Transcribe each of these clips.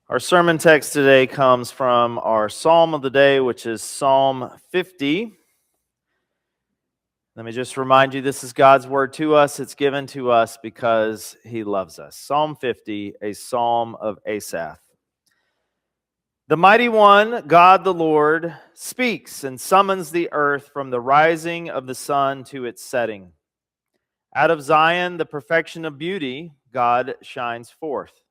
Our sermon text today comes from our psalm of the day, which is Psalm 50. Let me just remind you, this is God's word to us. It's given to us because He loves us. Psalm 50, a psalm of Asaph. The mighty one, God the Lord, speaks and summons the earth from the rising of the sun to its setting. Out of Zion, the perfection of beauty, God shines forth.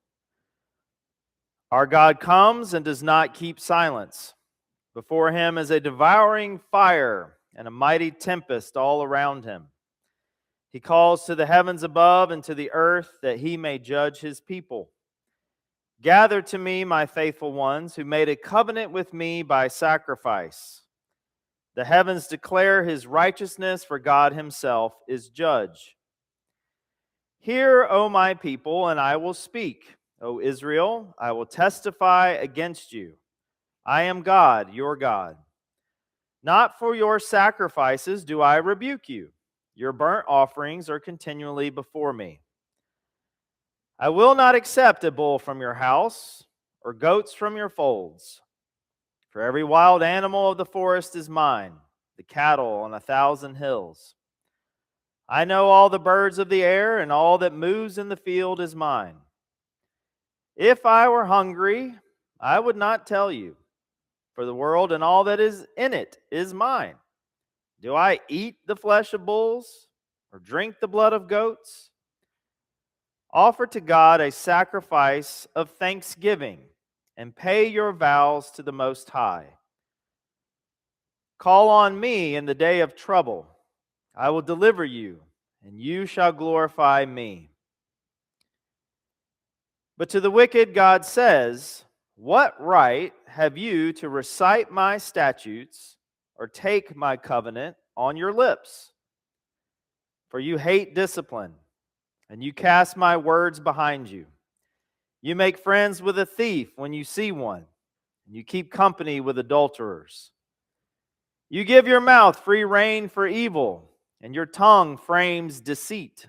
Our God comes and does not keep silence. Before Him is a devouring fire and a mighty tempest all around Him. He calls to the heavens above and to the earth that He may judge His people. Gather to me, my faithful ones, who made a covenant with me by sacrifice. The heavens declare His righteousness, for God Himself is judge. Hear, O my people, and I will speak. O Israel, I will testify against you. I am God, your God. Not for your sacrifices do I rebuke you. Your burnt offerings are continually before me. I will not accept a bull from your house or goats from your folds. For every wild animal of the forest is mine, the cattle on 1,000 hills. I know all the birds of the air, and all that moves in the field is mine. If I were hungry, I would not tell you, for the world and all that is in it is mine. Do I eat the flesh of bulls or drink the blood of goats? Offer to God a sacrifice of thanksgiving and pay your vows to the Most High. Call on me in the day of trouble. I will deliver you, and you shall glorify me. But to the wicked God says, what right have you to recite my statutes or take my covenant on your lips? For you hate discipline, and you cast my words behind you. You make friends with a thief when you see one, and you keep company with adulterers. You give your mouth free rein for evil, and your tongue frames deceit.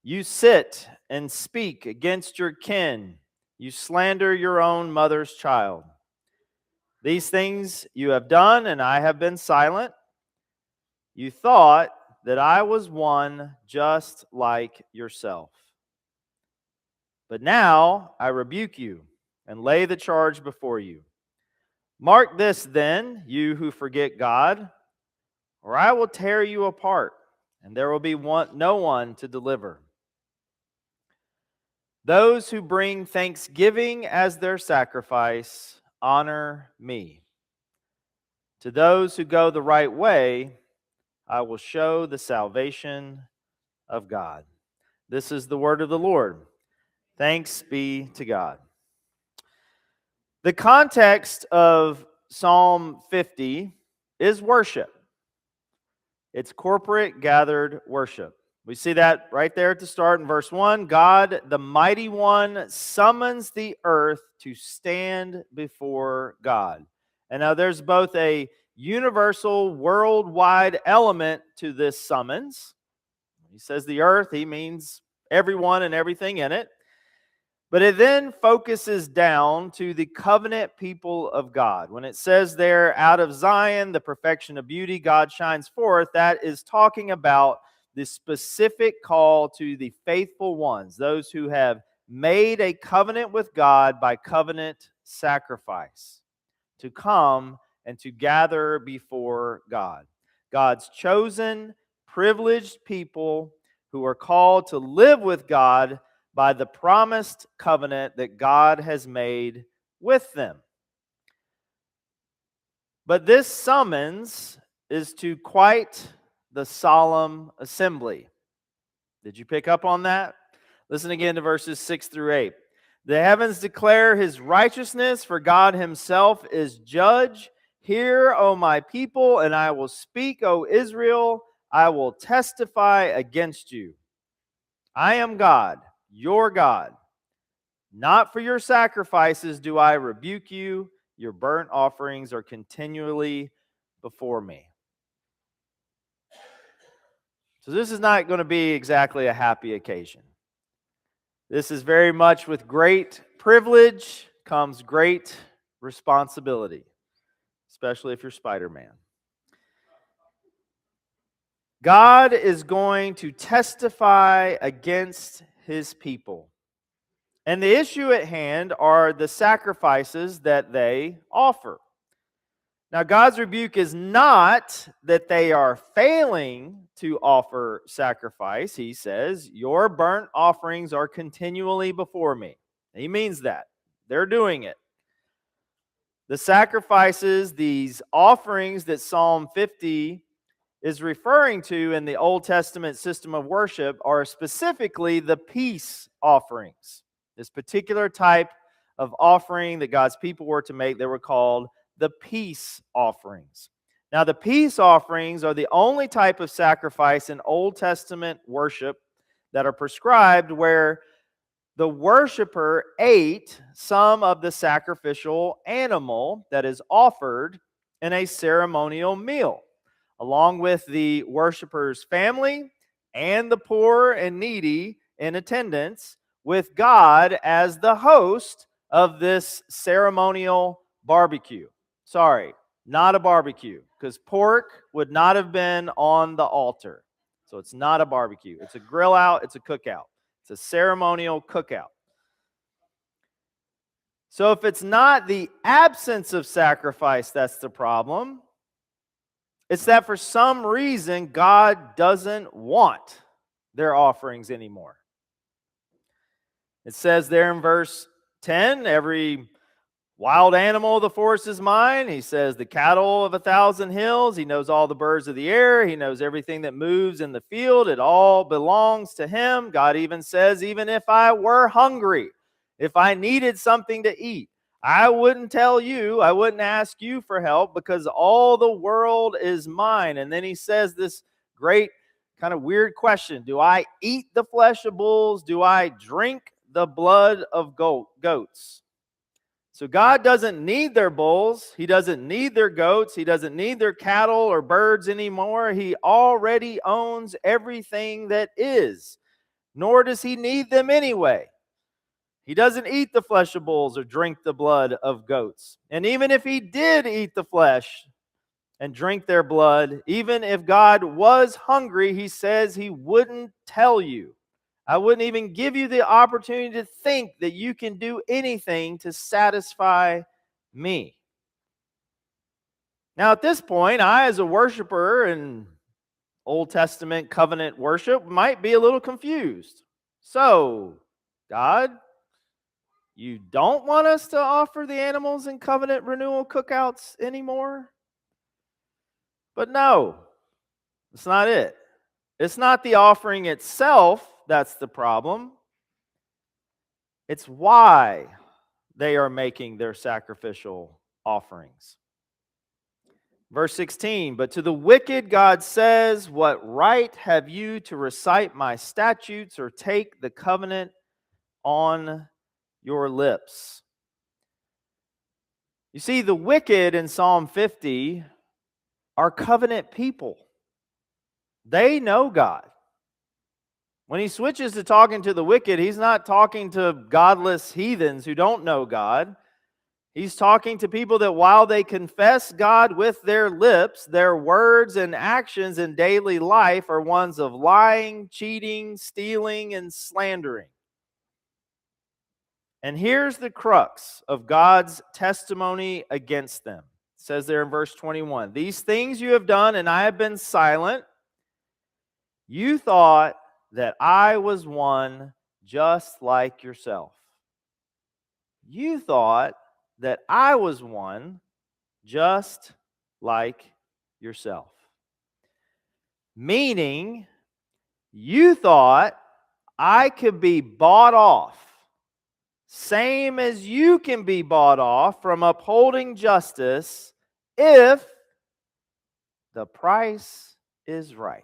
You sit and speak against your kin. You slander your own mother's child. These things you have done, and I have been silent. You thought that I was one just like yourself. But now I rebuke you and lay the charge before you. Mark this then, you who forget God, or I will tear you apart, and there will be no one to deliver. Those who bring thanksgiving as their sacrifice honor me. To those who go the right way, I will show the salvation of God. This is the word of the Lord. Thanks be to God. The context of Psalm 50 is worship. It's corporate gathered worship. We see that right there at the start in verse 1. God, the mighty one, summons the earth to stand before God. And now there's both a universal, worldwide element to this summons. When he says the earth, he means everyone and everything in it. But it then focuses down to the covenant people of God. When it says there, out of Zion, the perfection of beauty, God shines forth, that is talking about the specific call to the faithful ones, those who have made a covenant with God by covenant sacrifice, to come and to gather before God. God's chosen, privileged people who are called to live with God by the promised covenant that God has made with them. But this summons is to quite the solemn assembly. Did you pick up on that? Listen again to verses 6 through 8. The heavens declare His righteousness, for God Himself is judge. Hear, O my people, and I will speak, O Israel. I will testify against you. I am God, your God. Not for your sacrifices do I rebuke you. Your burnt offerings are continually before me. So this is not going to be exactly a happy occasion. This is very much with great privilege comes great responsibility, especially if you're Spider-Man. God is going to testify against his people. And the issue at hand are the sacrifices that they offer. Now, God's rebuke is not that they are failing to offer sacrifice. He says, your burnt offerings are continually before me. He means that. They're doing it. The sacrifices, these offerings that Psalm 50 is referring to in the Old Testament system of worship, are specifically the peace offerings. This particular type of offering that God's people were to make, they were called the peace offerings. Now, the peace offerings are the only type of sacrifice in Old Testament worship that are prescribed where the worshiper ate some of the sacrificial animal that is offered in a ceremonial meal, along with the worshiper's family and the poor and needy in attendance, with God as the host of this ceremonial barbecue. Sorry, not a barbecue, because pork would not have been on the altar. So it's not a barbecue. It's a grill out, it's a cookout. It's a ceremonial cookout. So if it's not the absence of sacrifice that's the problem, it's that for some reason God doesn't want their offerings anymore. It says there in verse 10, every wild animal of the forest is mine. He says the cattle of 1,000 hills. He knows all the birds of the air. He knows everything that moves in the field. It all belongs to him. God even says, even if I were hungry, if I needed something to eat, I wouldn't tell you, I wouldn't ask you for help because all the world is mine. And then he says this great kind of weird question. Do I eat the flesh of bulls? Do I drink the blood of goats? So God doesn't need their bulls. He doesn't need their goats. He doesn't need their cattle or birds anymore. He already owns everything that is, nor does he need them anyway. He doesn't eat the flesh of bulls or drink the blood of goats. And even if he did eat the flesh and drink their blood, even if God was hungry, he says he wouldn't tell you. I wouldn't even give you the opportunity to think that you can do anything to satisfy me. Now, at this point, I, as a worshiper in Old Testament covenant worship, might be a little confused. So, God, you don't want us to offer the animals in covenant renewal cookouts anymore? But no, it's not it. It's not the offering itself that's the problem. It's why they are making their sacrificial offerings. Verse 16, but to the wicked God says, what right have you to recite my statutes or take the covenant on your lips? You see, the wicked in Psalm 50 are covenant people. They know God. When he switches to talking to the wicked, he's not talking to godless heathens who don't know God. He's talking to people that while they confess God with their lips, their words and actions in daily life are ones of lying, cheating, stealing, and slandering. And here's the crux of God's testimony against them. It says there in verse 21, these things you have done, and I have been silent. You thought that I was one just like yourself. You thought that I was one just like yourself. Meaning, you thought I could be bought off, same as you can be bought off from upholding justice if the price is right.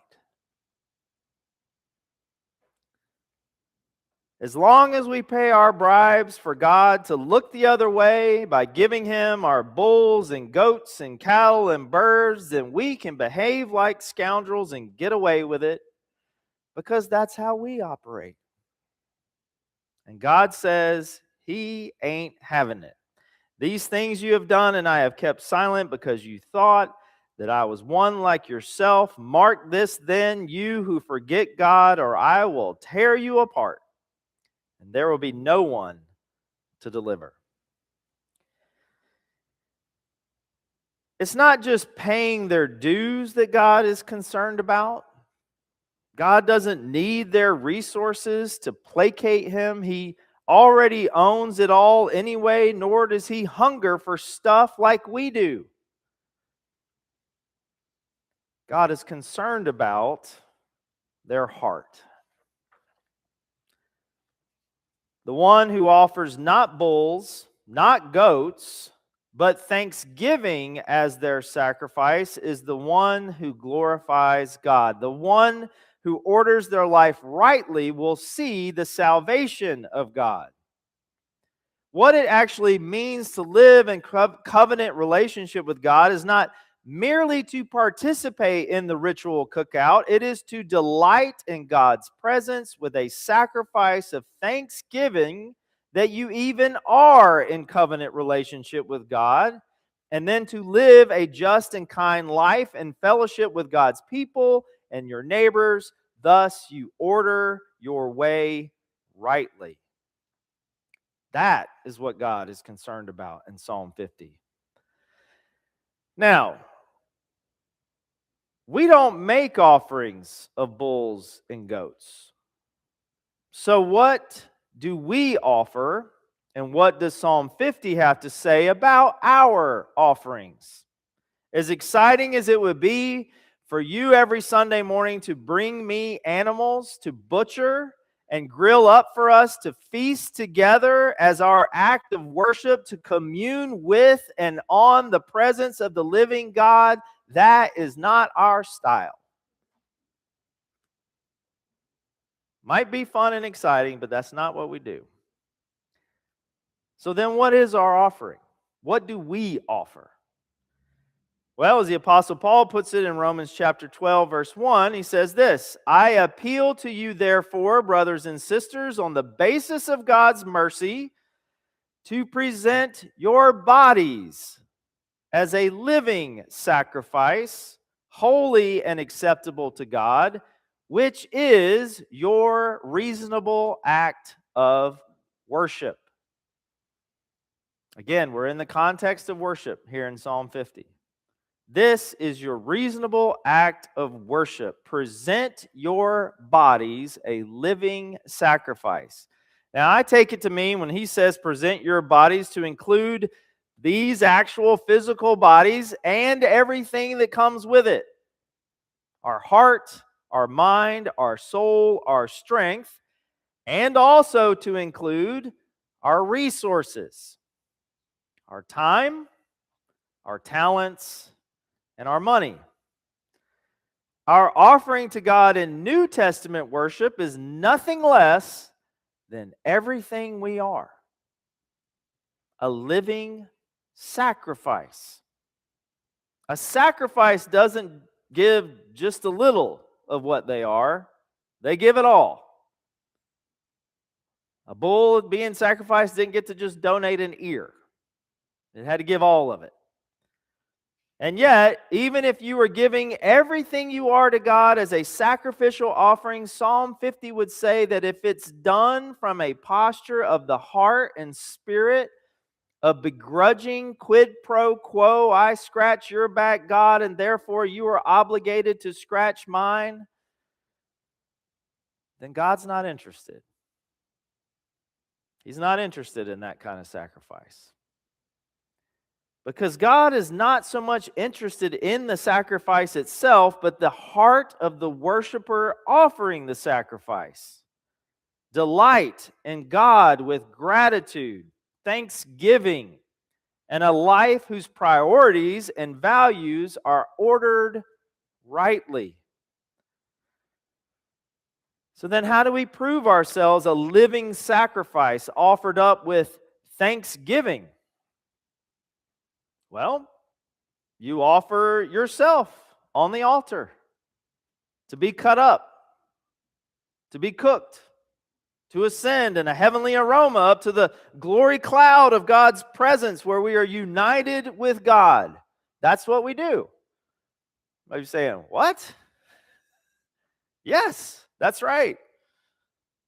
As long as we pay our bribes for God to look the other way by giving him our bulls and goats and cattle and birds, then we can behave like scoundrels and get away with it because that's how we operate. And God says He ain't having it. These things you have done, and I have kept silent because you thought that I was one like yourself. Mark this then, you who forget God, or I will tear you apart, and there will be no one to deliver. It's not just paying their dues that God is concerned about. God doesn't need their resources to placate him. He already owns it all anyway, nor does he hunger for stuff like we do. God is concerned about their heart. The one who offers not bulls, not goats, but thanksgiving as their sacrifice is the one who glorifies God. The one who orders their life rightly will see the salvation of God. What it actually means to live in covenant relationship with God is not merely to participate in the ritual cookout. It is to delight in God's presence with a sacrifice of thanksgiving that you even are in covenant relationship with God, and then to live a just and kind life in fellowship with God's people and your neighbors. Thus, you order your way rightly. That is what God is concerned about in Psalm 50. Now, we don't make offerings of bulls and goats. So what do we offer, and what does Psalm 50 have to say about our offerings? As exciting as it would be for you every Sunday morning to bring me animals to butcher and grill up for us to feast together as our act of worship, to commune with and on the presence of the living God, that is not our style. Might be fun and exciting, but that's not what we do. So then what is our offering? What do we offer? Well, as the Apostle Paul puts it in Romans chapter 12, verse 1, he says this: I appeal to you, therefore, brothers and sisters, on the basis of God's mercy, to present your bodies as a living sacrifice, holy and acceptable to God, which is your reasonable act of worship. Again, we're in the context of worship here in Psalm 50. This is your reasonable act of worship. Present your bodies a living sacrifice. Now, I take it to mean when he says present your bodies to include these actual physical bodies and everything that comes with it. Our heart, our mind, our soul, our strength, and also to include our resources, our time, our talents, and our money. Our offering to God in New Testament worship is nothing less than everything we are. A living sacrifice. A sacrifice doesn't give just a little of what they are. They give it all. A bull being sacrificed didn't get to just donate an ear. It had to give all of it. And yet, even if you were giving everything you are to God as a sacrificial offering, Psalm 50 would say that if it's done from a posture of the heart and spirit, a begrudging quid pro quo, I scratch your back, God, and therefore you are obligated to scratch mine, then God's not interested. He's not interested in that kind of sacrifice. Because God is not so much interested in the sacrifice itself, but the heart of the worshiper offering the sacrifice. Delight in God with gratitude, thanksgiving, and a life whose priorities and values are ordered rightly. So then how do we prove ourselves a living sacrifice offered up with thanksgiving? Well, you offer yourself on the altar to be cut up, to be cooked, to ascend in a heavenly aroma up to the glory cloud of God's presence where we are united with God. That's what we do. Are you saying, what? Yes, that's right.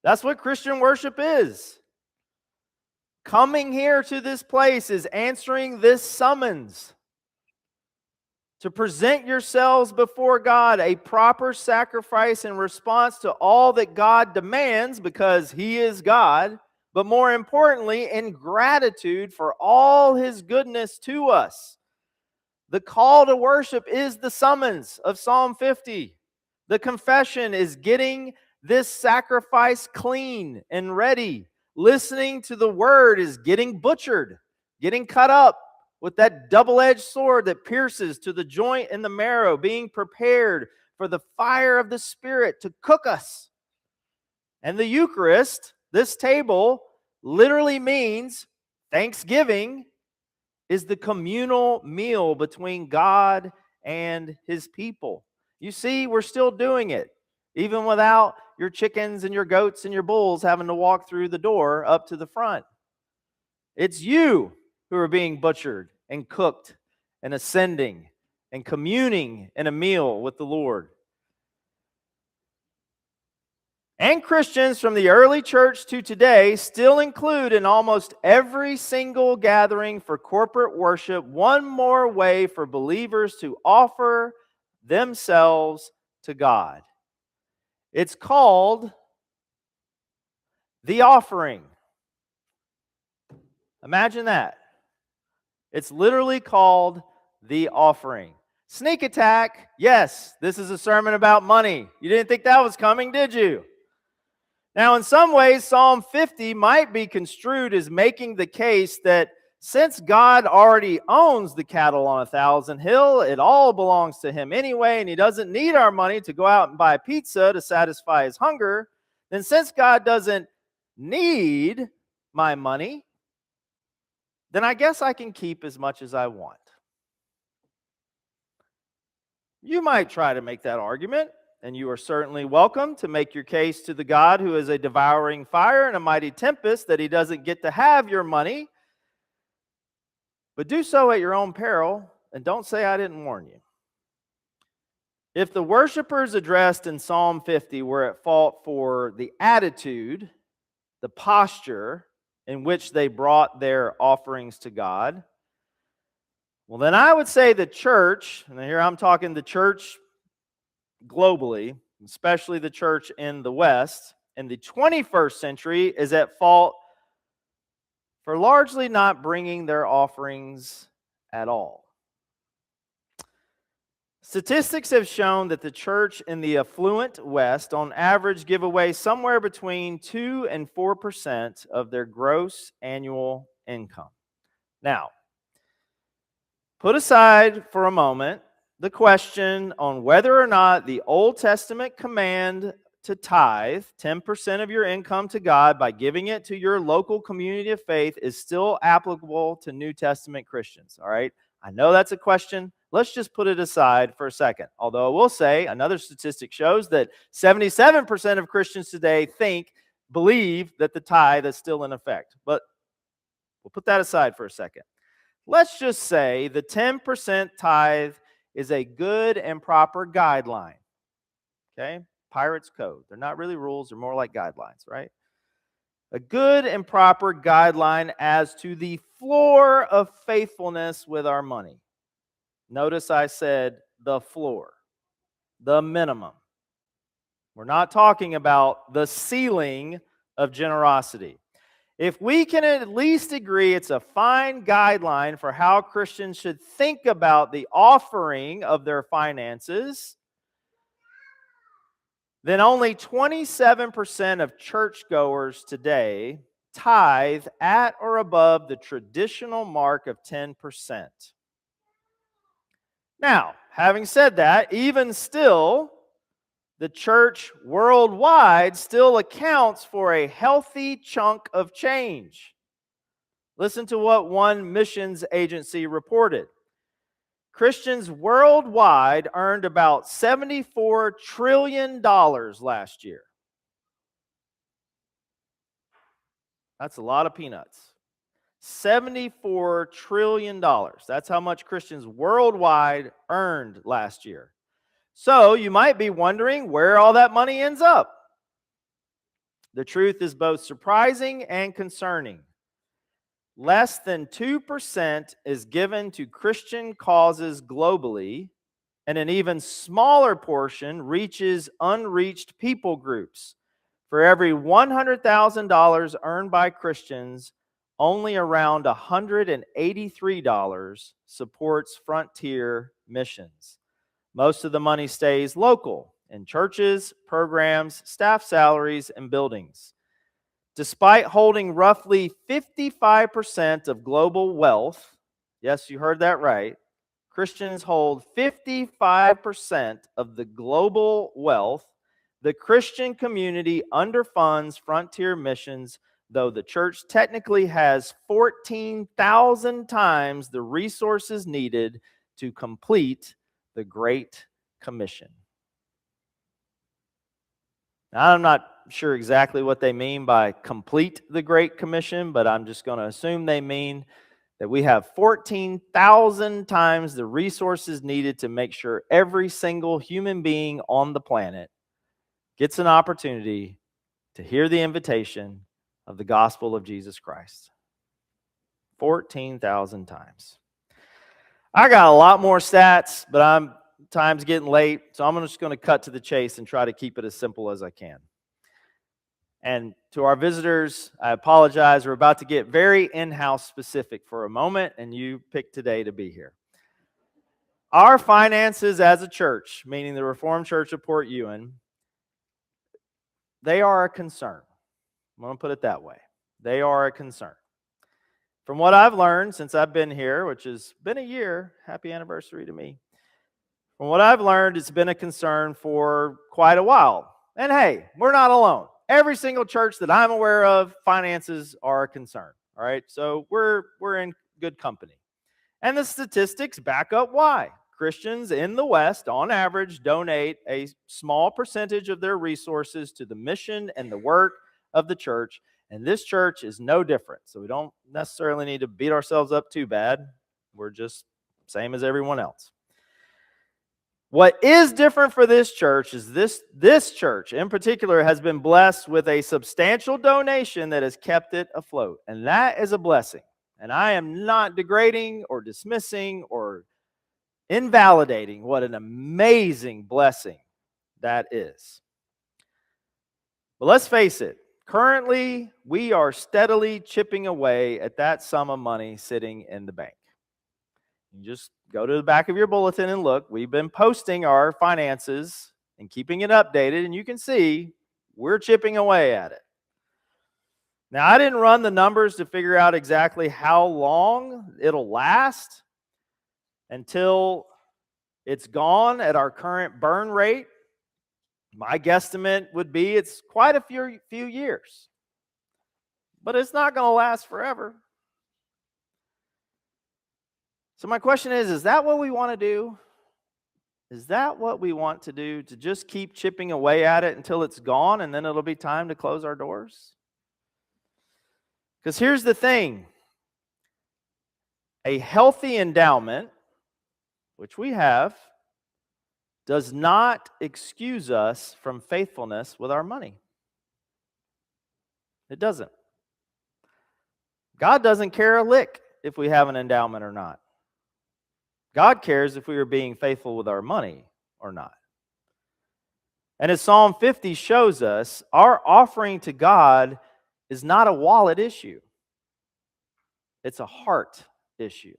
That's what Christian worship is. Coming here to this place is answering this summons to present yourselves before God, a proper sacrifice in response to all that God demands because He is God, but more importantly, in gratitude for all His goodness to us. The call to worship is the summons of Psalm 50. The confession is getting this sacrifice clean and ready. Listening to the word is getting butchered, getting cut up with that double-edged sword that pierces to the joint and the marrow, being prepared for the fire of the Spirit to cook us. And the Eucharist, this table, literally means thanksgiving is the communal meal between God and His people. You see, we're still doing it, even without your chickens and your goats and your bulls having to walk through the door up to the front. It's you who are being butchered and cooked and ascending and communing in a meal with the Lord. And Christians from the early church to today still include in almost every single gathering for corporate worship one more way for believers to offer themselves to God. It's called the offering. Imagine that. It's literally called the offering. Sneak attack. Yes, this is a sermon about money. You didn't think that was coming, did you? Now, in some ways, Psalm 50 might be construed as making the case that since God already owns the cattle on 1,000 hill, it all belongs to Him anyway, and He doesn't need our money to go out and buy pizza to satisfy His hunger, then since God doesn't need my money, then I guess I can keep as much as I want. You might try to make that argument, and you are certainly welcome to make your case to the God who is a devouring fire and a mighty tempest that He doesn't get to have your money. But do so at your own peril, and don't say I didn't warn you. If the worshipers addressed in Psalm 50 were at fault for the attitude, the posture in which they brought their offerings to God, well, then I would say the church, and here I'm talking the church globally, especially the church in the West, in the 21st century is at fault for largely not bringing their offerings at all. Statistics have shown that the church in the affluent West on average give away somewhere between 2 and 4% of their gross annual income. Now, put aside for a moment the question on whether or not the Old Testament command to tithe 10% of your income to God by giving it to your local community of faith is still applicable to New Testament Christians. All right? I know that's a question. Let's just put it aside for a second. Although I will say another statistic shows that 77% of Christians today believe that the tithe is still in effect. But we'll put that aside for a second. Let's just say the 10% tithe is a good and proper guideline. Okay? Pirates Code. They're not really rules, they're more like guidelines, right? A good and proper guideline as to the floor of faithfulness with our money. Notice I said the floor, the minimum. We're not talking about the ceiling of generosity. If we can at least agree it's a fine guideline for how Christians should think about the offering of their finances, then only 27% of churchgoers today tithe at or above the traditional mark of 10%. Now, having said that, even still, the church worldwide still accounts for a healthy chunk of change. Listen to what one missions agency reported. Christians worldwide earned about $74 trillion last year. That's a lot of peanuts. $74 trillion. That's how much Christians worldwide earned last year. So you might be wondering where all that money ends up. The truth is both surprising and concerning. Less than 2% is given to Christian causes globally, and an even smaller portion reaches unreached people groups. For every $100,000 earned by Christians, only around $183 supports frontier missions. Most of the money stays local in churches, programs, staff salaries, and buildings. Despite holding roughly 55% of global wealth, yes, you heard that right, Christians hold 55% of the global wealth. The Christian community underfunds frontier missions, though the church technically has 14,000 times the resources needed to complete the Great Commission. Now, I'm not sure exactly what they mean by complete the Great Commission, but I'm just going to assume they mean that we have 14,000 times the resources needed to make sure every single human being on the planet gets an opportunity to hear the invitation of the gospel of Jesus Christ. 14,000 times. I got a lot more stats, but time's getting late, so I'm just going to cut to the chase and try to keep it as simple as I can. And to our visitors, I apologize. We're about to get very in-house specific for a moment, and you picked today to be here. Our finances as a church, meaning the Reformed Church of Port Ewen, they are a concern. I'm going to put it that way. They are a concern. From what I've learned since I've been here, which has been a year, happy anniversary to me. From what I've learned, it's been a concern for quite a while. And hey, we're not alone. Every single church that I'm aware of, finances are a concern. All right, so we're in good company. And the statistics back up why. Christians in the West, on average, donate a small percentage of their resources to the mission and the work of the church. And this church is no different. So we don't necessarily need to beat ourselves up too bad. We're just same as everyone else. What is different for this church is this church in particular has been blessed with a substantial donation that has kept it afloat. And that is a blessing. And I am not degrading or dismissing or invalidating what an amazing blessing that is. But let's face it, currently we are steadily chipping away at that sum of money sitting in the bank. You just go to the back of your bulletin and look. We've been posting our finances and keeping it updated, and you can see we're chipping away at it. Now, I didn't run the numbers to figure out exactly how long it'll last until it's gone at our current burn rate. My guesstimate would be it's quite a few years. But it's not going to last forever. So my question is that what we want to do? Is that what we want to do, to just keep chipping away at it until it's gone and then it'll be time to close our doors? Because here's the thing. A healthy endowment, which we have, does not excuse us from faithfulness with our money. It doesn't. God doesn't care a lick if we have an endowment or not. God cares if we are being faithful with our money or not. And as Psalm 50 shows us, our offering to God is not a wallet issue. It's a heart issue.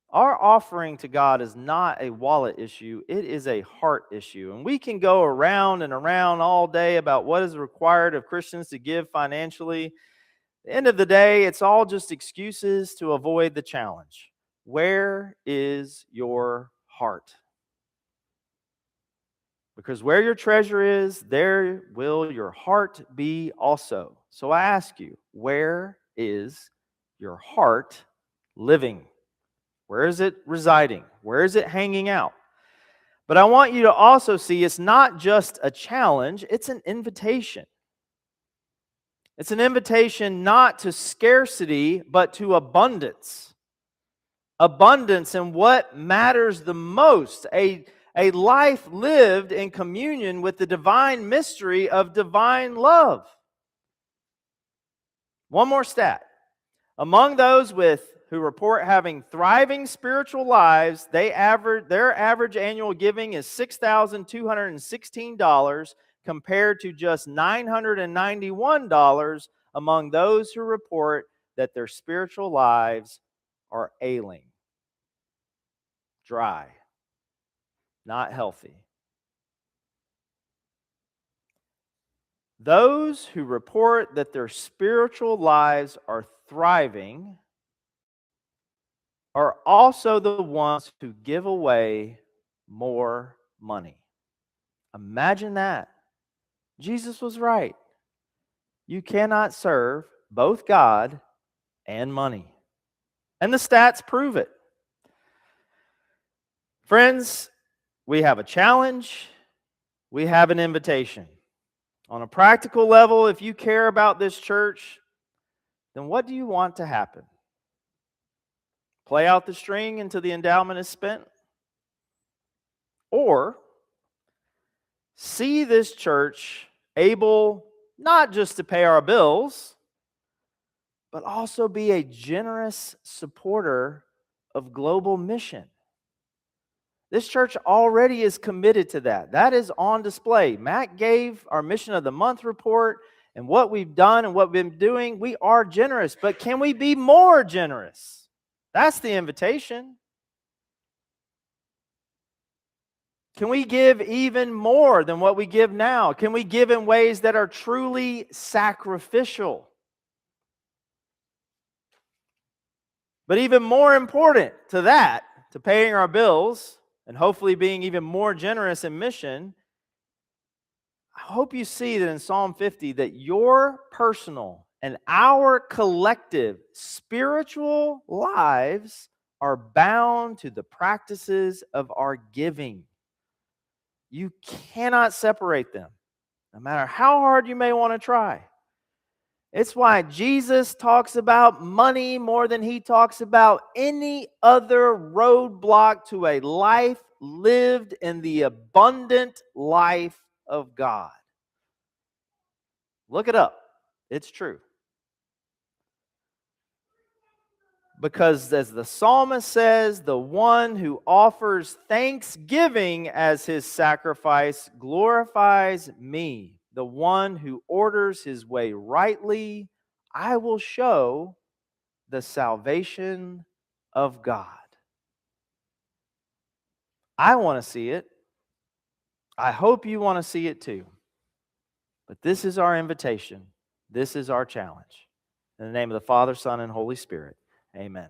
Our offering to God is not a wallet issue. It is a heart issue. And we can go around and around all day about what is required of Christians to give financially. At the end of the day, it's all just excuses to avoid the challenge. Where is your heart? Because where your treasure is, there will your heart be also. So I ask you, where is your heart living? Where is it residing? Where is it hanging out? But I want you to also see it's not just a challenge, it's an invitation. It's an invitation not to scarcity, but to abundance. Abundance in what matters the most. A life lived in communion with the divine mystery of divine love. One more stat. Among those who report having thriving spiritual lives, their average annual giving is $6,216 compared to just $991 among those who report that their spiritual lives are ailing, dry, not healthy. Those who report that their spiritual lives are thriving are also the ones who give away more money. Imagine that. Jesus was right. You cannot serve both God and money. And the stats prove it. Friends, we have a challenge. We have an invitation. On a practical level, if you care about this church, then what do you want to happen? Play out the string until the endowment is spent? Or see this church able not just to pay our bills, but also be a generous supporter of global mission? This church already is committed to that. That is on display. Matt gave our Mission of the Month report and what we've done and what we've been doing. We are generous, but can we be more generous? That's the invitation. Can we give even more than what we give now? Can we give in ways that are truly sacrificial? But even more important to that, to paying our bills and hopefully being even more generous in mission, I hope you see that in Psalm 50 that your personal and our collective spiritual lives are bound to the practices of our giving. You cannot separate them, no matter how hard you may want to try. It's why Jesus talks about money more than he talks about any other roadblock to a life lived in the abundant life of God. Look it up. It's true. Because as the psalmist says, the one who offers thanksgiving as his sacrifice glorifies me. The one who orders his way rightly, I will show the salvation of God. I want to see it. I hope you want to see it too. But this is our invitation. This is our challenge. In the name of the Father, Son, and Holy Spirit, amen.